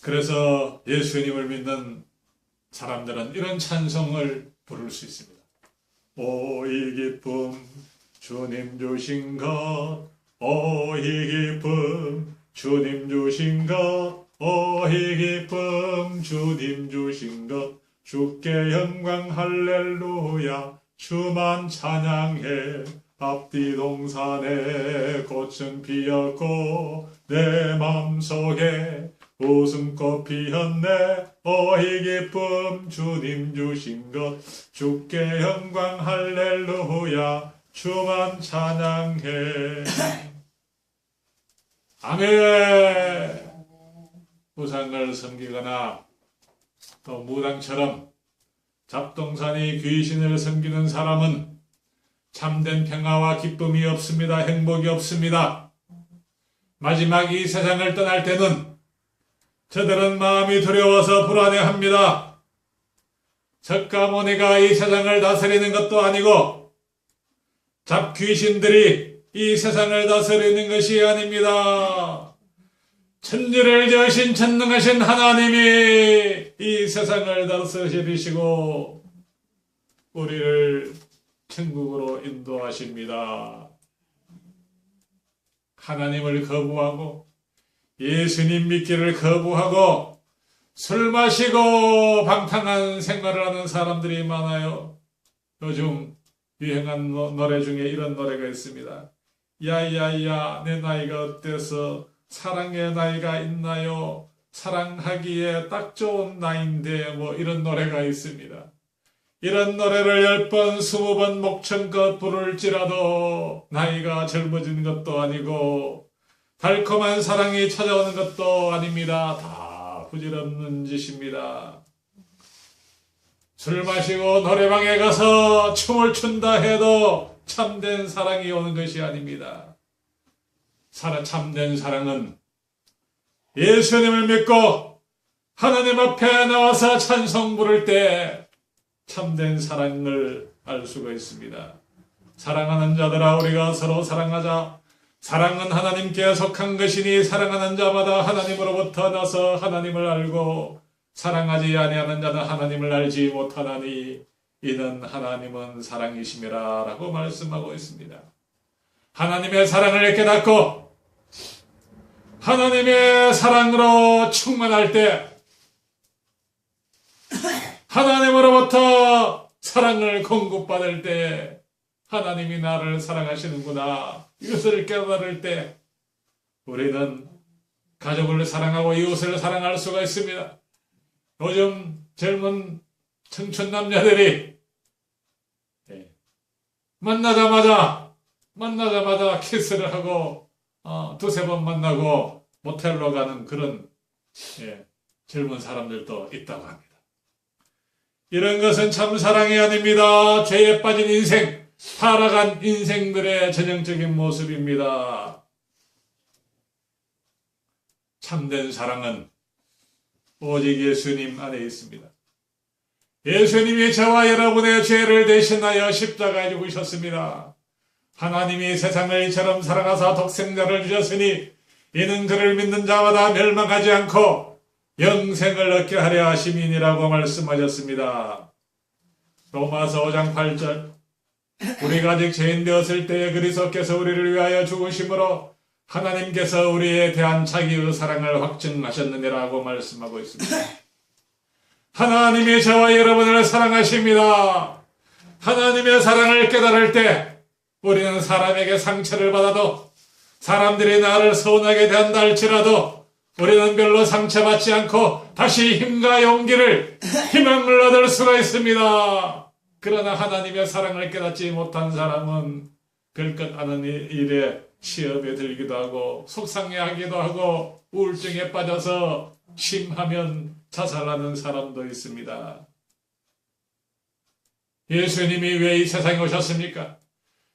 그래서 예수님을 믿는 사람들은 이런 찬송을 부를 수 있습니다. 오 이 기쁨 주님 주신 것, 오 이 기쁨 주님 주신 것, 오 이 기쁨 주님 주신 것, 주께 영광 할렐루야, 주만 찬양해. 앞뒤 동산에 꽃은 피었고 내 맘속에 웃음꽃 피었네. 오 이 기쁨 주님 주신 것, 주께 영광 할렐루야, 주만 찬양해. 아멘. 우상을 섬기거나 또 무당처럼 잡동사니 귀신을 섬기는 사람은 참된 평화와 기쁨이 없습니다. 행복이 없습니다. 마지막 이 세상을 떠날 때는 저들은 마음이 두려워서 불안해합니다. 석가모니가 이 세상을 다스리는 것도 아니고 잡귀신들이 이 세상을 다스리는 것이 아닙니다. 천지를 지으신 전능하신 하나님이 이 세상을 다스리시고 우리를 천국으로 인도하십니다. 하나님을 거부하고 예수님 믿기를 거부하고 술 마시고 방탕한 생활을 하는 사람들이 많아요. 요즘 유행한 노래 중에 이런 노래가 있습니다. 야야야 내 나이가 어때서 사랑의 나이가 있나요? 사랑하기에 딱 좋은 나이인데 뭐 이런 노래가 있습니다. 이런 노래를 10번, 20번 목청껏 부를지라도 나이가 젊어진 것도 아니고 달콤한 사랑이 찾아오는 것도 아닙니다. 다 부질없는 짓입니다. 술 마시고 노래방에 가서 춤을 춘다 해도 참된 사랑이 오는 것이 아닙니다. 참된 사랑은 예수님을 믿고 하나님 앞에 나와서 찬송 부를 때 참된 사랑을 알 수가 있습니다. 사랑하는 자들아 우리가 서로 사랑하자. 사랑은 하나님께 속한 것이니 사랑하는 자마다 하나님으로부터 나서 하나님을 알고 사랑하지 아니하는 자는 하나님을 알지 못하나니 이는 하나님은 사랑이심이라 라고 말씀하고 있습니다. 하나님의 사랑을 깨닫고 하나님의 사랑으로 충만할 때 하나님으로부터 사랑을 공급받을 때 하나님이 나를 사랑하시는구나 이것을 깨달을 때 우리는 가족을 사랑하고 이웃을 사랑할 수가 있습니다. 요즘 젊은 청춘 남자들이 만나자마자 키스를 하고 두세 번 만나고 모텔로 가는 그런 젊은 사람들도 있다고 합니다. 이런 것은 참 사랑이 아닙니다. 죄에 빠진 인생, 타락한 인생들의 전형적인 모습입니다. 참된 사랑은 오직 예수님 안에 있습니다. 예수님이 저와 여러분의 죄를 대신하여 십자가에 죽으셨습니다. 하나님이 세상을 이처럼 사랑하사 독생자를 주셨으니 이는 그를 믿는 자마다 멸망하지 않고 영생을 얻게 하려 하심이니라고 말씀하셨습니다. 로마서 5장 8절 우리가 아직 죄인 되었을 때에 그리스도께서 우리를 위하여 죽으심으로 하나님께서 우리에 대한 자기의 사랑을 확증하셨느니라고 말씀하고 있습니다. 하나님이 저와 여러분을 사랑하십니다. 하나님의 사랑을 깨달을 때 우리는 사람에게 상처를 받아도 사람들이 나를 서운하게 대한다 할지라도 우리는 별로 상처받지 않고 다시 힘과 용기를 희망을 얻을 수가 있습니다. 그러나 하나님의 사랑을 깨닫지 못한 사람은 별것 아는 일에 시험에 들기도 하고 속상해하기도 하고 우울증에 빠져서 심하면 자살하는 사람도 있습니다. 예수님이 왜 이 세상에 오셨습니까?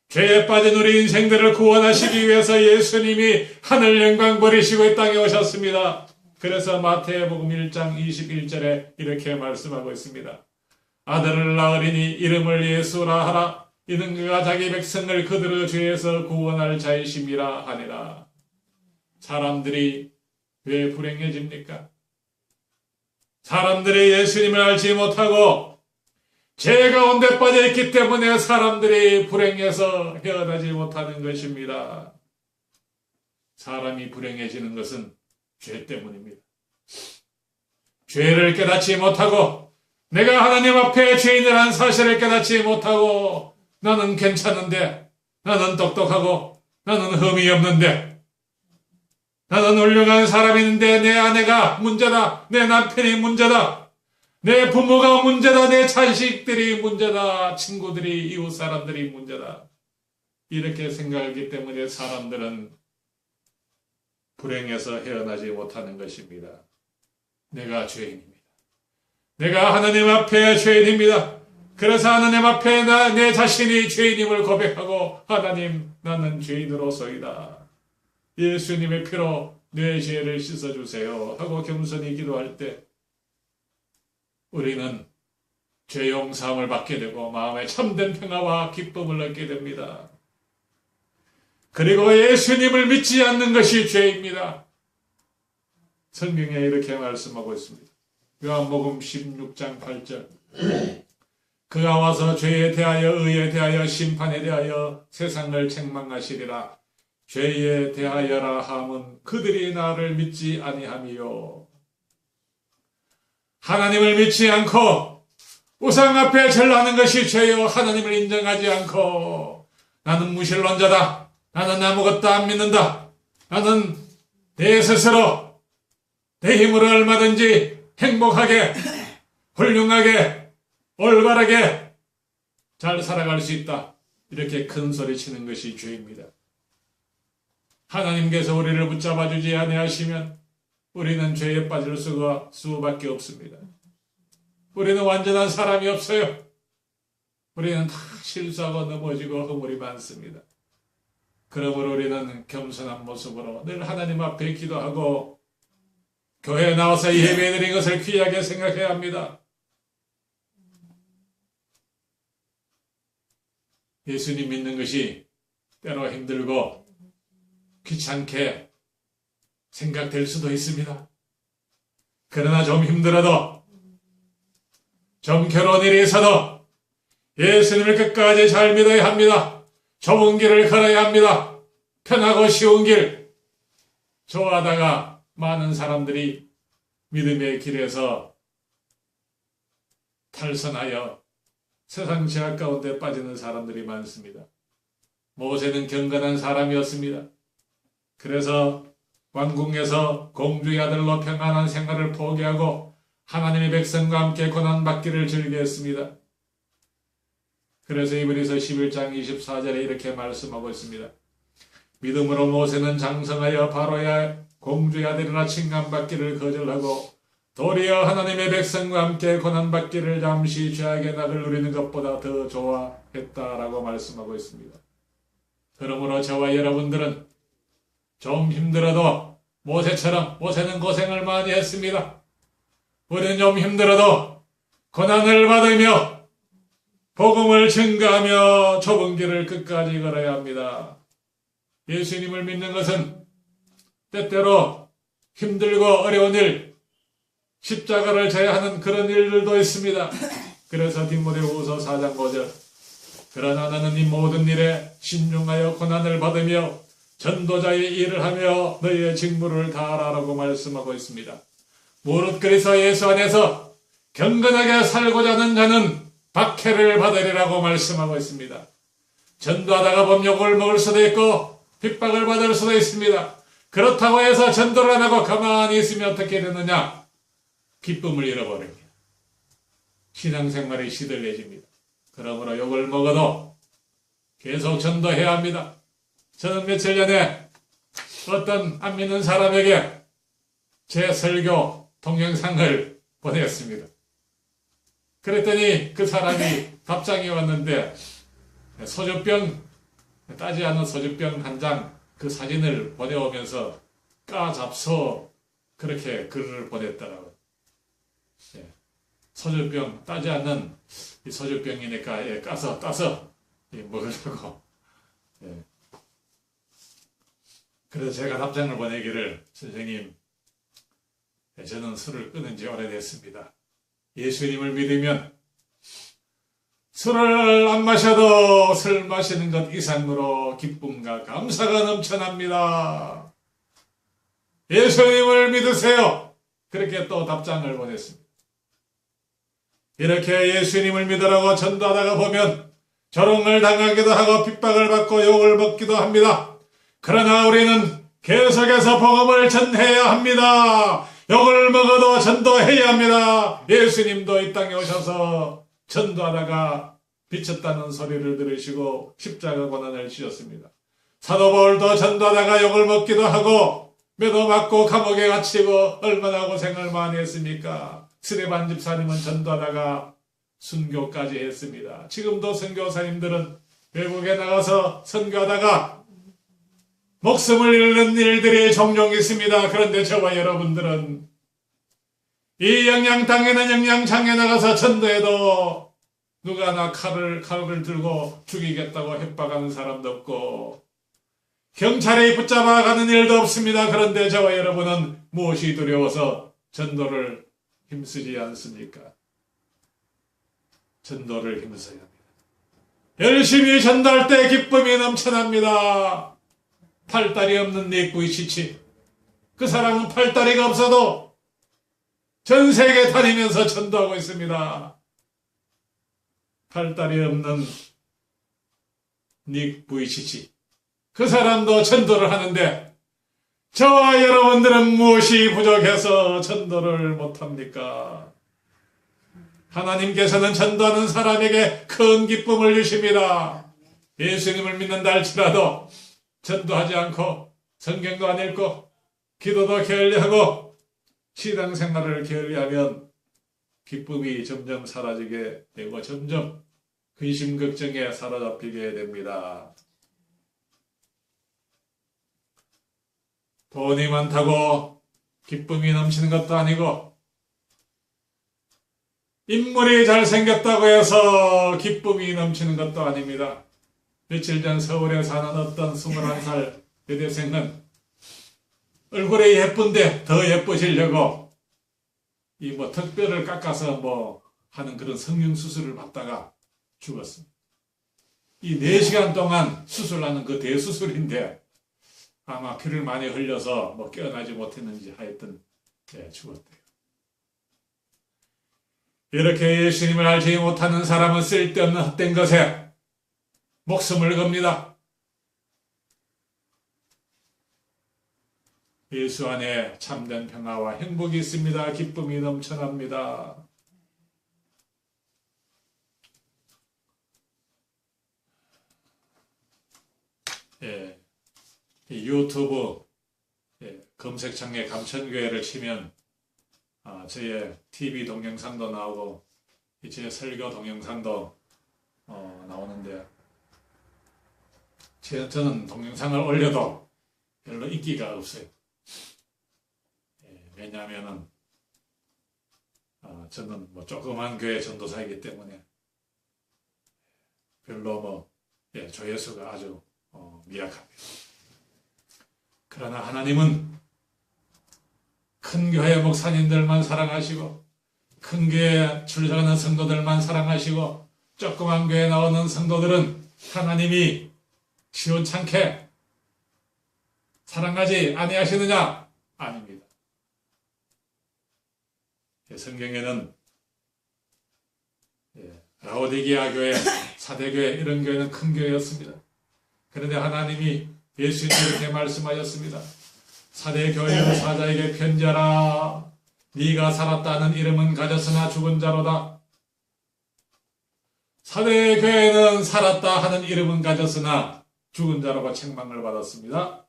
죄에 빠진 우리 인생들을 구원하시기 위해서 예수님이 하늘 영광 버리시고 이 땅에 오셨습니다. 그래서 마태복음 1장 21절에 이렇게 말씀하고 있습니다. 아들을 낳으리니 이름을 예수라 하라. 이는 그가 자기 백성을 그들의 죄에서 구원할 자이심이라 하니라. 사람들이 왜 불행해집니까? 사람들이 예수님을 알지 못하고 죄 가운데 빠져 있기 때문에 사람들이 불행해서 헤어나지 못하는 것입니다. 사람이 불행해지는 것은 죄 때문입니다. 죄를 깨닫지 못하고 내가 하나님 앞에 죄인이라는 사실을 깨닫지 못하고 나는 괜찮은데, 나는 똑똑하고, 나는 흠이 없는데, 나는 훌륭한 사람인데 내 아내가 문제다, 내 남편이 문제다, 내 부모가 문제다, 내 자식들이 문제다, 친구들이, 이웃 사람들이 문제다. 이렇게 생각하기 때문에 사람들은 불행해서 헤어나지 못하는 것입니다. 내가 죄인입니다. 내가 하나님 앞에 죄인입니다. 그래서 하나님 앞에 내 자신이 죄인임을 고백하고 하나님 나는 죄인으로소이다. 예수님의 피로 내 죄를 씻어주세요 하고 겸손히 기도할 때 우리는 죄 용서함을 받게 되고 마음에 참된 평화와 기쁨을 얻게 됩니다. 그리고 예수님을 믿지 않는 것이 죄입니다. 성경에 이렇게 말씀하고 있습니다. 요한복음 16장 8절 그가 와서 죄에 대하여 의에 대하여 심판에 대하여 세상을 책망하시리라. 죄에 대하여라 함은 그들이 나를 믿지 아니함이요. 하나님을 믿지 않고 우상 앞에 절하는 것이 죄요. 하나님을 인정하지 않고 나는 무신론자다. 나는 아무것도 안 믿는다. 나는 내 스스로 내 힘으로 얼마든지 행복하게 훌륭하게 올바르게 잘 살아갈 수 있다. 이렇게 큰 소리 치는 것이 죄입니다. 하나님께서 우리를 붙잡아 주지 아니하시면 우리는 죄에 빠질 수밖에 없습니다. 우리는 완전한 사람이 없어요. 우리는 다 실수하고 넘어지고 허물이 많습니다. 그러므로 우리는 겸손한 모습으로 늘 하나님 앞에 기도하고 교회에 나와서 예배드린 것을 귀하게 생각해야 합니다. 예수님 믿는 것이 때로 힘들고 귀찮게 생각될 수도 있습니다. 그러나 좀 힘들어도 좀 괴로운 일이 있어도 예수님을 끝까지 잘 믿어야 합니다. 좁은 길을 걸어야 합니다. 편하고 쉬운 길 좋아하다가 많은 사람들이 믿음의 길에서 탈선하여 세상 제약 가운데 빠지는 사람들이 많습니다. 모세는 경건한 사람이었습니다. 그래서 왕궁에서 공주의 아들로 평안한 생활을 포기하고 하나님의 백성과 함께 고난받기를 즐겨했습니다. 그래서 이브리서 11장 24절에 이렇게 말씀하고 있습니다. 믿음으로 모세는 장성하여 바로야 공주의 아들이나 칭함받기를 거절하고 도리어 하나님의 백성과 함께 고난받기를 잠시 죄악의 낙을 누리는 것보다 더 좋아했다라고 말씀하고 있습니다. 그러므로 저와 여러분들은 좀 힘들어도 모세는 고생을 많이 했습니다. 우리는 좀 힘들어도 고난을 받으며 복음을 증거하며 좁은 길을 끝까지 걸어야 합니다. 예수님을 믿는 것은 때때로 힘들고 어려운 일, 십자가를 져야 하는 그런 일들도 있습니다. 그래서 디모데후서 4장 5절 그러나 너는 이 모든 일에 신중하여 고난을 받으며 전도자의 일을 하며 너희의 직무를 다하라고 말씀하고 있습니다. 무릇 그리스도 예수 안에서 경건하게 살고자 하는 자는 박해를 받으리라고 말씀하고 있습니다. 전도하다가 법욕을 먹을 수도 있고 핍박을 받을 수도 있습니다. 그렇다고 해서 전도를 안 하고 가만히 있으면 어떻게 되느냐? 기쁨을 잃어버립니다. 신앙생활이 시들해집니다. 그러므로 욕을 먹어도 계속 전도해야 합니다. 저는 며칠 전에 어떤 안 믿는 사람에게 제 설교 동영상을 보냈습니다. 그랬더니 그 사람이 답장이 왔는데 소주병, 따지 않은 소주병 한 장 그 사진을 보내오면서 까잡서 그렇게 글을 보냈더라고요. 소주병, 따지 않는 이 소주병이니까 따서 먹으려고. 그래서 제가 답장을 보내기를 선생님 저는 술을 끊은 지 오래됐습니다. 예수님을 믿으면 술을 안 마셔도 술 마시는 것 이상으로 기쁨과 감사가 넘쳐납니다. 예수님을 믿으세요. 그렇게 또 답장을 보냈습니다. 이렇게 예수님을 믿으라고 전도하다가 보면 조롱을 당하기도 하고 핍박을 받고 욕을 먹기도 합니다. 그러나 우리는 계속해서 복음을 전해야 합니다. 욕을 먹어도 전도해야 합니다. 예수님도 이 땅에 오셔서 전도하다가 비쳤다는 소리를 들으시고 십자가 고난을 지셨습니다. 사도 바울도 전도하다가 욕을 먹기도 하고 매도 맞고 감옥에 갇히고 얼마나 고생을 많이 했습니까? 스데반 집사님은 전도하다가 순교까지 했습니다. 지금도 선교사님들은 외국에 나가서 선교하다가 목숨을 잃는 일들이 종종 있습니다. 그런데 저와 여러분들은 이 영양당에는 영양장에 나가서 전도해도 누가 나 칼을 들고 죽이겠다고 협박하는 사람도 없고 경찰에 붙잡아 가는 일도 없습니다. 그런데 저와 여러분은 무엇이 두려워서 전도를 힘쓰지 않습니까? 전도를 힘써야 합니다. 열심히 전도할 때 기쁨이 넘쳐납니다. 팔다리 없는 내꾸이 시치. 그 사람은 팔다리가 없어도 전 세계 다니면서 전도하고 있습니다. 팔다리 없는 닉 부이치치. 그 사람도 전도를 하는데 저와 여러분들은 무엇이 부족해서 전도를 못합니까? 하나님께서는 전도하는 사람에게 큰 기쁨을 주십니다. 예수님을 믿는다 할지라도 전도하지 않고 성경도 안 읽고 기도도 게을리하고 신앙생활을 게을리하면 기쁨이 점점 사라지게 되고 점점 근심 걱정에 사로잡히게 됩니다. 돈이 많다고 기쁨이 넘치는 것도 아니고 인물이 잘생겼다고 해서 기쁨이 넘치는 것도 아닙니다. 며칠 전 서울에 사는 어떤 21살 여대생은 얼굴이 예쁜데 더 예뻐지려고 이 턱뼈를 깎아서 하는 그런 성형수술을 받다가 죽었습니다. 이 4시간 동안 수술하는 그 대수술인데 아마 피를 많이 흘려서 깨어나지 못했는지 하여튼 죽었대요. 이렇게 예수님을 알지 못하는 사람은 쓸데없는 헛된 것에 목숨을 겁니다. 예수 안에 참된 평화와 행복이 있습니다. 기쁨이 넘쳐납니다. 유튜브 검색창에 감천교회를 치면 저의 TV 동영상도 나오고 제 설교 동영상도 나오는데 저는 동영상을 올려도 별로 인기가 없어요. 왜냐하면 저는 조그만 교회 전도사이기 때문에 별로 조회수가 아주 미약합니다. 그러나 하나님은 큰 교회 목사님들만 사랑하시고 큰 교회 출석하는 성도들만 사랑하시고 조그만 교회에 나오는 성도들은 하나님이 시원찮게 사랑하지 아니하시느냐? 아닙니다. 성경에는 라오디게아 교회, 사대교회 이런 교회는 큰 교회였습니다. 그런데 하나님이 예수님이 이렇게 말씀하셨습니다. 사대교회의 사자에게 편지하라. 네가 살았다는 이름은 가졌으나 죽은 자로다. 사대교회는 살았다 하는 이름은 가졌으나 죽은 자라고 책망을 받았습니다.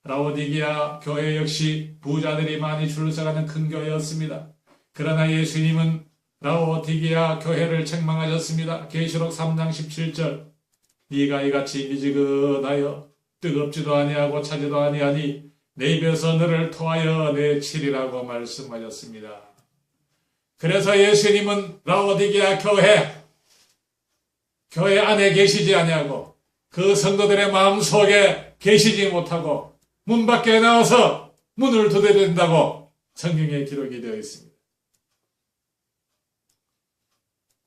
라오디게아 교회 역시 부자들이 많이 출석하는 큰 교회였습니다. 그러나 예수님은 라오디게아 교회를 책망하셨습니다. 계시록 3장 17절 네가 이같이 미지근하여 뜨겁지도 아니하고 차지도 아니하니 내 입에서 너를 토하여 내치리라고 말씀하셨습니다. 그래서 예수님은 라오디게아 교회 안에 계시지 아니하고 그 성도들의 마음속에 계시지 못하고 문 밖에 나와서 문을 두드린다고 성경에 기록이 되어 있습니다.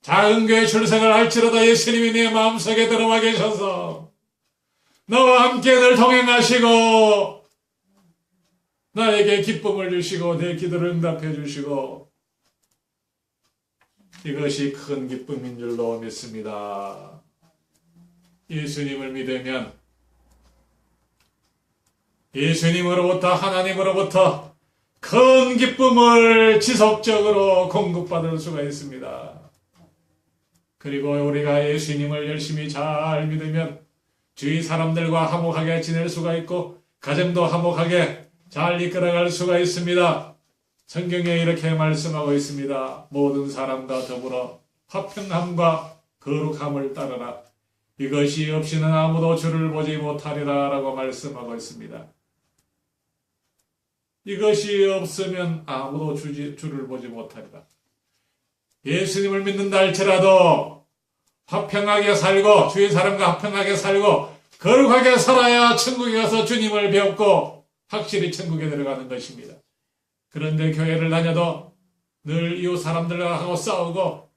작은 교회 출생을 할지라도 예수님이 내 마음속에 들어와 계셔서 너와 함께 늘 동행하시고 나에게 기쁨을 주시고 내 기도를 응답해 주시고 이것이 큰 기쁨인 줄로 믿습니다. 예수님을 믿으면 예수님으로부터 하나님으로부터 큰 기쁨을 지속적으로 공급받을 수가 있습니다. 그리고 우리가 예수님을 열심히 잘 믿으면 주위 사람들과 화목하게 지낼 수가 있고 가정도 화목하게 잘 이끌어갈 수가 있습니다. 성경에 이렇게 말씀하고 있습니다. 모든 사람과 더불어 화평함과 거룩함을 따르라. 이것이 없이는 아무도 주를 보지 못하리라 라고 말씀하고 있습니다. 이것이 없으면 아무도 주를 보지 못하리라. 예수님을 믿는다 할지라도 화평하게 살고 주위 사람과 화평하게 살고 거룩하게 살아야 천국에 가서 주님을 배웠고 확실히 천국에 들어가는 것입니다. 그런데 교회를 다녀도 늘 이웃 사람들과 하고 싸우고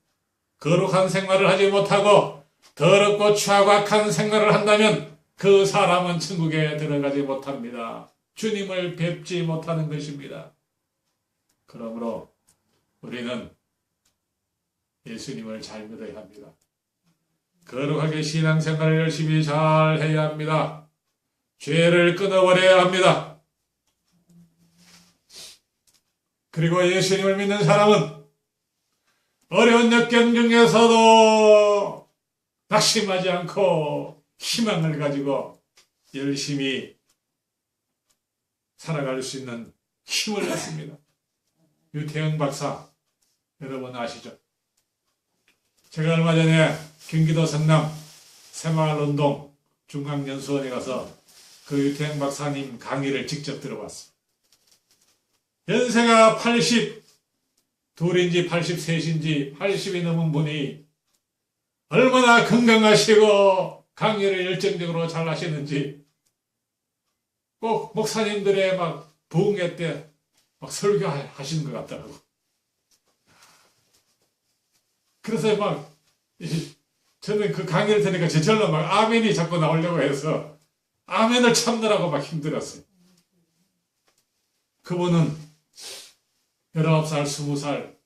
거룩한 생활을 하지 못하고 더럽고 추하고 악한 생활을 한다면 그 사람은 천국에 들어가지 못합니다. 주님을 뵙지 못하는 것입니다. 그러므로 우리는 예수님을 잘 믿어야 합니다. 거룩하게 신앙생활을 열심히 잘 해야 합니다. 죄를 끊어버려야 합니다. 그리고 예수님을 믿는 사람은 어려운 역경 중에서도 낙심하지 않고 희망을 가지고 열심히 살아갈 수 있는 힘을 얻습니다. 유태영 박사 여러분 아시죠? 제가 얼마 전에 경기도 성남 새마을운동 중앙연수원에 가서 그 유태영 박사님 강의를 직접 들어봤어요. 연세가 82인지 83인지 80이 넘은 분이 얼마나 건강하시고 강의를 열정적으로 잘 하시는지 꼭 목사님들의 막 부흥회 때 막 설교하시는 것 같더라고. 그래서 막 저는 그 강의를 들으니까 저절로 막 아멘이 자꾸 나오려고 해서 아멘을 참느라고 막 힘들었어요. 그분은 19살, 20살,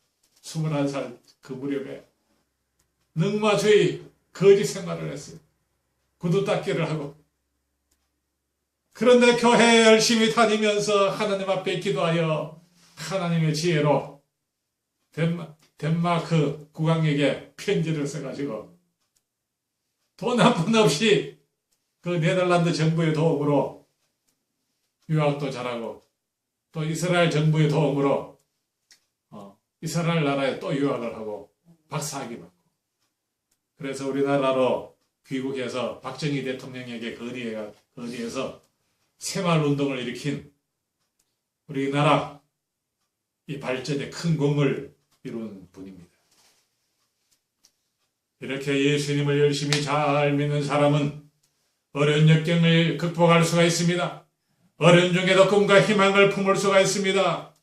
21살 그 무렵에 능마주의 거짓 생활을 했어요. 구두 닦기를 하고. 그런데 교회에 열심히 다니면서 하나님 앞에 기도하여 하나님의 지혜로 덴마크 국왕에게 편지를 써가지고 돈 한 푼 없이 그 네덜란드 정부의 도움으로 유학도 잘하고 또 이스라엘 정부의 도움으로 이스라엘 나라에 또 유학을 하고 박사학위 받고 그래서 우리나라로 귀국해서 박정희 대통령에게 건의해서 새마을운동을 일으킨 우리나라 이 발전에 큰 공을 이룬 분입니다. 이렇게 예수님을 열심히 잘 믿는 사람은 어려운 역경을 극복할 수가 있습니다. 어려운 중에도 꿈과 희망을 품을 수가 있습니다.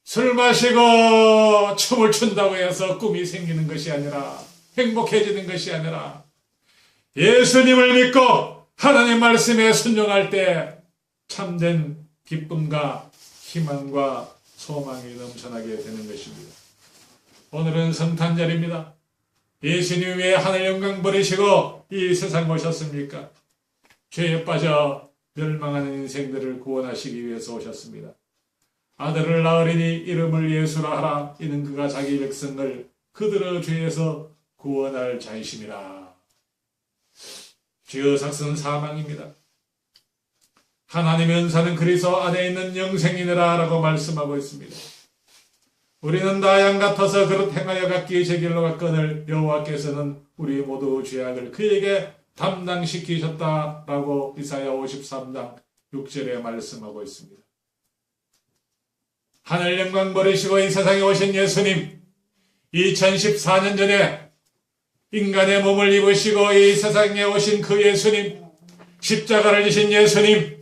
술 마시고 춤을 춘다고 해서 꿈이 생기는 것이 아니라 행복해지는 것이 아니라 예수님을 믿고 하나님 말씀에 순종할 때 참된 기쁨과 희망과 소망이 넘쳐나게 되는 것입니다. 오늘은 성탄절입니다. 예수님 왜 하늘 영광 버리시고 이 세상 오셨습니까? 죄에 빠져 멸망하는 인생들을 구원하시기 위해서 오셨습니다. 아들을 낳으리니 이름을 예수라 하라. 이는 그가 자기 백성을 그들의 죄에서 구원할 자이심이라. 주의 삭은 사망입니다. 하나님의 은사는 그리스도 안에 있는 영생이니라 라고 말씀하고 있습니다. 우리는 나 양 같아서 그릇 행하여 갔기에 제 길로 갔거늘 여호와께서는 우리 모두 죄악을 그에게 담당시키셨다라고 이사야 53장 6절에 말씀하고 있습니다. 하늘 영광 버리시고 이 세상에 오신 예수님, 2014년 전에 인간의 몸을 입으시고 이 세상에 오신 그 예수님, 십자가를 지신 예수님,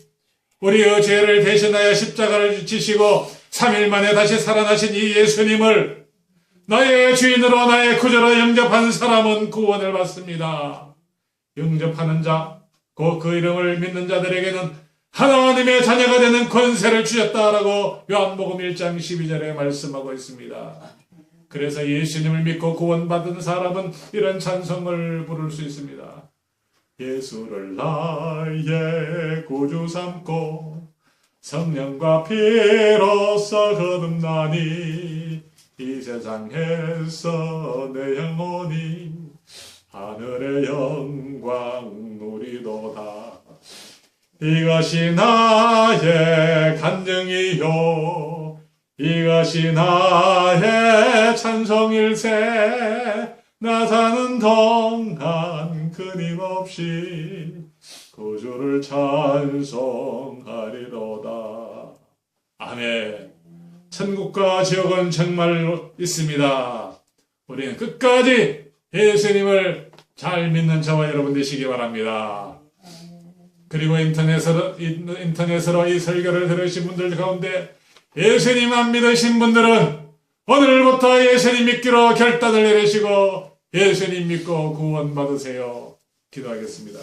우리의 죄를 대신하여 십자가를 지시고 3일 만에 다시 살아나신 이 예수님을 나의 주인으로 나의 구주로 영접한 사람은 구원을 받습니다. 영접하는 자, 곧 그 이름을 믿는 자들에게는 하나님의 자녀가 되는 권세를 주셨다라고 요한복음 1장 12절에 말씀하고 있습니다. 그래서 예수님을 믿고 구원받은 사람은 이런 찬송을 부를 수 있습니다. 예수를 나의 구주 삼고 성령과 피로써 거듭나니 이 세상에서 내 영혼이 하늘의 영광 누리도다. 이것이 나의 간증이요 이것이 나의 찬송일세. 나 사는 동안 끊임없이 구주를 찬송하리로다. 아멘. 천국과 지옥은 정말 있습니다. 우리는 끝까지 예수님을 잘 믿는 저와 여러분 되시기 바랍니다. 그리고 인터넷으로 이 설교를 들으신 분들 가운데 예수님 안 믿으신 분들은 오늘부터 예수님 믿기로 결단을 내리시고 예수님 믿고 구원 받으세요. 기도하겠습니다.